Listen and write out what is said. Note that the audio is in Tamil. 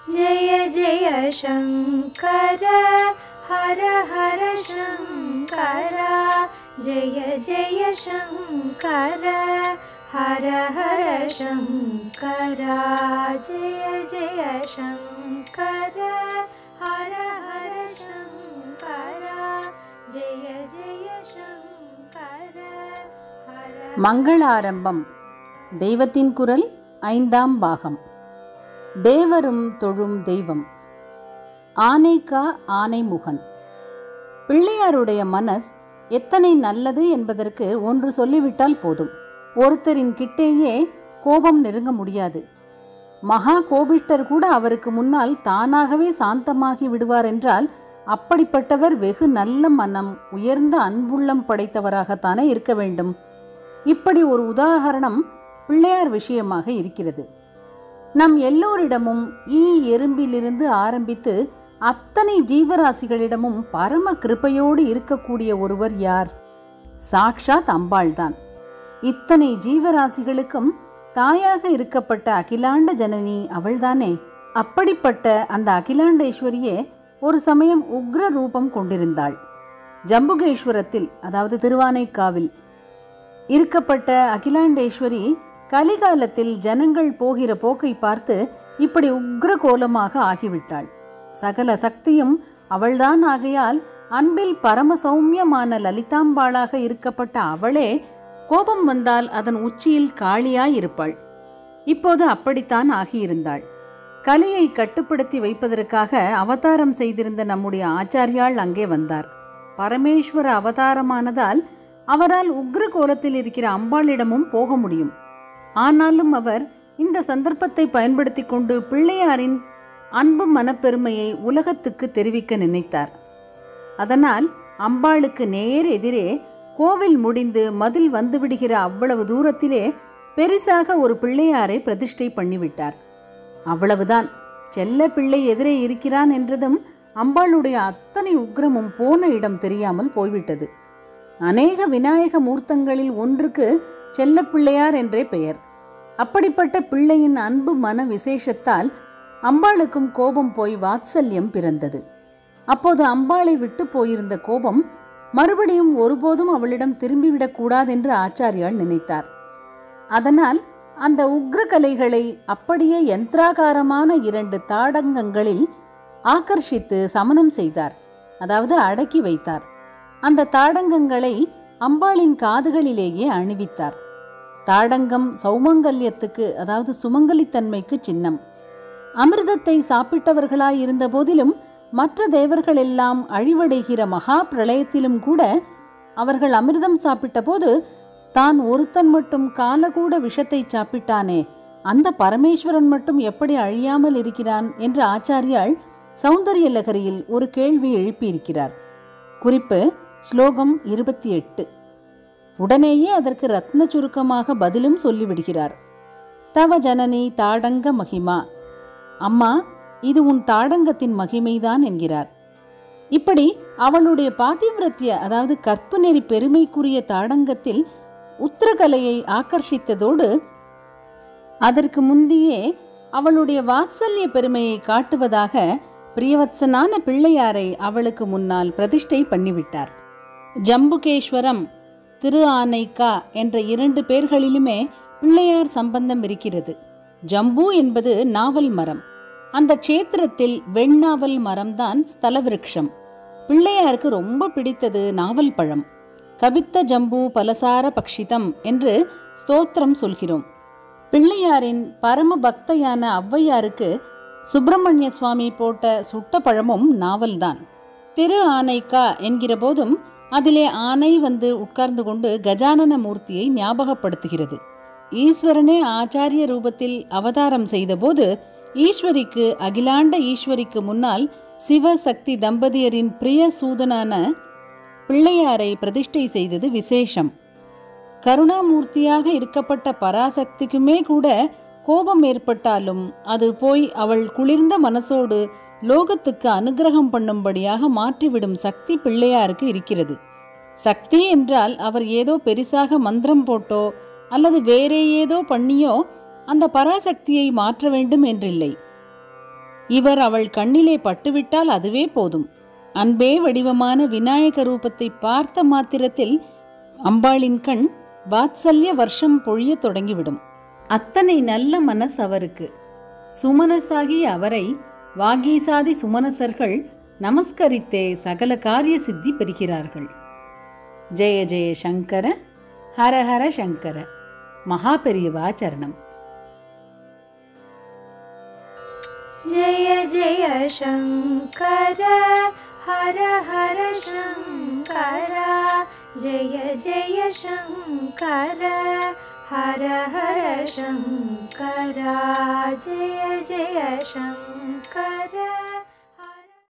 जय जय शङ्कर हर हर शङ्कर जय जय शङ्कर हर हर शङ्कर जय जय शङ्कर हर हर शङ्कर जय जय शङ्कर हर மங்களாரம்பம் தெய்வத்தின் குரல் 5ஆம் பாகம். தேவரும் தொழும் தெய்வம். ஆனைக்கா ஆனைமுகன். பிள்ளையாருடைய மனஸ் எத்தனை நல்லது என்பதற்கு ஒன்று சொல்லிவிட்டால் போதும். ஒருத்தரின் கிட்டேயே கோபம் நெருங்க முடியாது. மகா கோபிஷ்டர் கூட அவருக்கு முன்னால் தானாகவே சாந்தமாகி விடுவார் என்றால் அப்படிப்பட்டவர் வெகு நல்ல மனம், உயர்ந்த அன்புள்ளம் படைத்தவராகத்தானே இருக்க வேண்டும். இப்படி ஒரு உதாரணம் பிள்ளையார் விஷயமாக இருக்கிறது. நம் எல்லோரிடமும் எறும்பிலிருந்து ஆரம்பித்து அத்தனை ஜீவராசிகளிடமும் பரம கிருபையோடு இருக்கக்கூடிய ஒருவர் யார்? சாக்ஷாத் அம்பாள்தான். இத்தனை ஜீவராசிகளுக்கும் தாயாக இருக்கப்பட்ட அகிலாண்ட ஜனனி அவள்தானே. அப்படிப்பட்ட அந்த அகிலாண்டேஸ்வரியே ஒரு சமயம் உக்ர ரூபம் கொண்டிருந்தாள். ஜம்புகேஸ்வரத்தில், அதாவது திருவானைக்காவில் இருக்கப்பட்ட அகிலாண்டேஸ்வரி கலிகாலத்தில் ஜனங்கள் போகிற போக்கை பார்த்து இப்படி உக்ர கோலமாக ஆகிவிட்டாள். சகல சக்தியும் அவள்தான் ஆகையால் அன்பில் பரம சௌமியமான லலிதாம்பாளாக இருக்கப்பட்ட அவளே கோபம் வந்தால் அதன் உச்சியில் காளியாயிருப்பாள். இப்போது அப்படித்தான் ஆகியிருந்தாள். கலியை கட்டுப்படுத்தி வைப்பதற்காக அவதாரம் செய்திருந்த நம்முடைய ஆச்சாரியாள் அங்கே வந்தார். பரமேஸ்வர அவதாரமானதால் அவரால் உக்ர கோலத்தில் இருக்கிற அம்பாளிடமும் போக முடியும். ஆனாலும் அவர் இந்த சந்தர்ப்பத்தை பயன்படுத்தி கொண்டு பிள்ளையாரின் அன்பு மனப்பெருமையை உலகத்துக்கு தெரிவிக்க நினைத்தார். அதனால் அம்பாளுக்கு நேர் எதிரே கோவில் முடிந்து மதில் வந்துவிடுகிற அவ்வளவு தூரத்திலே பெரிசாக ஒரு பிள்ளையாரை பிரதிஷ்டை பண்ணிவிட்டார். அவ்வளவுதான். செல்ல பிள்ளை எதிரே இருக்கிறான் என்றதும் அம்பாளுடைய அத்தனை உக்ரமும் போன இடம் தெரியாமல் போய்விட்டது. அநேக விநாயக மூர்த்தங்களில் ஒன்றுக்கு செல்ல பிள்ளையார் என்றே பெயர். அப்படிப்பட்ட பிள்ளையின் அன்பு மன விசேஷத்தால் அம்பாளுக்கும் கோபம் போய் வாத்சல்யம் பிறந்தது. அப்போது அம்பாளை விட்டு போயிருந்த கோபம் மறுபடியும் ஒருபோதும் அவளிடம் திரும்பிவிடக் கூடாதென்று ஆச்சாரியால் நினைத்தார். அதனால் அந்த உக்ர கலைகளை அப்படியே யந்திராகாரமான 2 தாடங்கங்களில் ஆக்கர்ஷித்து சமனம் செய்தார், அதாவது அடக்கி வைத்தார். அந்த தாடங்கங்களை அம்பாளின் காதுகளிலேயே அணிவித்தார். தாடங்கம் சௌமங்கல்யத்துக்கு, அதாவது சுமங்கலித்தன்மைக்கு சின்னம். அமிர்தத்தை சாப்பிட்டவர்களாயிருந்த போதிலும் மற்ற தேவர்கள் எல்லாம் அழிவடைகிற மகா பிரளயத்திலும் கூட அவர்கள் அமிர்தம் சாப்பிட்ட போது தான் ஒருத்தன் மட்டும் காலகூட விஷத்தை சாப்பிட்டானே, அந்த பரமேஸ்வரன் மட்டும் எப்படி அழியாமல் இருக்கிறான் என்று ஆச்சாரியால் சௌந்தரிய லகரியில் ஒரு கேள்வி எழுப்பியிருக்கிறார். குறிப்பு ஸ்லோகம் 28. உடனேயே அதற்கு ரத்ன சுருக்கமாக பதிலும் சொல்லிவிடுகிறார். தவ ஜனனி தாடங்க மகிமா. அம்மா, இது உன் தாடங்கத்தின் மகிமைதான் என்கிறார். இப்படி அவளுடைய பாதிவிரத்திய, அதாவது கற்பு நெறி பெருமைக்குரிய தாடங்கத்தில் உத்திரகலையை ஆக்கர்ஷித்ததோடு அதற்கு முந்தியே அவளுடைய வாத்சல்ய பெருமையை காட்டுவதாக பிரியவத்சனான பிள்ளையாரை அவளுக்கு முன்னால் பிரதிஷ்டை பண்ணிவிட்டார். ஜம்புகேஸ்வரம், திரு ஆனைக்கா என்ற 2 பேர்களிலுமே பிள்ளையார் சம்பந்தம் இருக்கிறது. ஜம்பு என்பது நாவல் மரம். அந்த க்ஷேத்திரத்தில் வெண்ணாவல் மரம்தான் ஸ்தல விருட்சம். பிள்ளையாருக்கு ரொம்ப பிடித்தது நாவல் பழம். கபித்த ஜம்பு பலசார பக்ஷிதம் என்று ஸ்தோத்திரம் சொல்கிறோம். பிள்ளையாரின் பரம பக்தையான ஔவையாருக்கு சுப்பிரமணிய சுவாமி போட்ட சுட்ட பழமும் நாவல்தான். திரு ஆனைக்கா என்கிற போதும் அதிலே ஆனை வந்து உட்கார்ந்து கொண்டு கஜானன மூர்த்தியை ஞாபகப்படுத்துகிறது. ஈஸ்வரனே ஆச்சாரிய ரூபத்தில் அவதாரம் செய்தபோது ஈஸ்வரிக்கு, அகிலாண்ட ஈஸ்வரிக்கு முன்னால் சிவசக்தி தம்பதியரின் பிரிய சூதனான பிள்ளையாரை பிரதிஷ்டை செய்தது விசேஷம். கருணாமூர்த்தியாக இருக்கப்பட்ட பராசக்திக்குமே கூட கோபம் ஏற்பட்டாலும் அது போய் அவள் குளிர்ந்த மனசோடு லோகத்துக்கு அனுகிரகம் பண்ணும்படியாக மாற்றிவிடும் சக்தி பிள்ளையாருக்கு இருக்கிறது. சக்தி என்றால் அவர் ஏதோ பெரிசாக மந்திரம் போட்டோ அல்லது வேறே ஏதோ பண்ணியோ அந்த பராசக்தியை மாற்ற வேண்டும் என்றில்லை. இவர் அவள் கண்ணிலே பட்டுவிட்டால் அதுவே போதும். அன்பே வடிவமான விநாயக ரூபத்தை பார்த்த மாத்திரத்தில் அம்பாளின் கண் வாத்சல்ய வருஷம் பொழிய தொடங்கிவிடும். அத்தனை நல்ல மனஸ் அவருக்கு. சுமனசாகிய அவரை வாகீசாதி சுமனசர்கள் நமஸ்கரித்தே சகல காரிய சித்தி பெறுகிறார்கள். ஜெய ஜெய சங்கர, ஹர ஹர சங்கர. மகா பெரியவா சரணம். जय जय शंकर, हर हर शंकर. जय जय शंकर, हर हर शंकर. जय जय शंकर.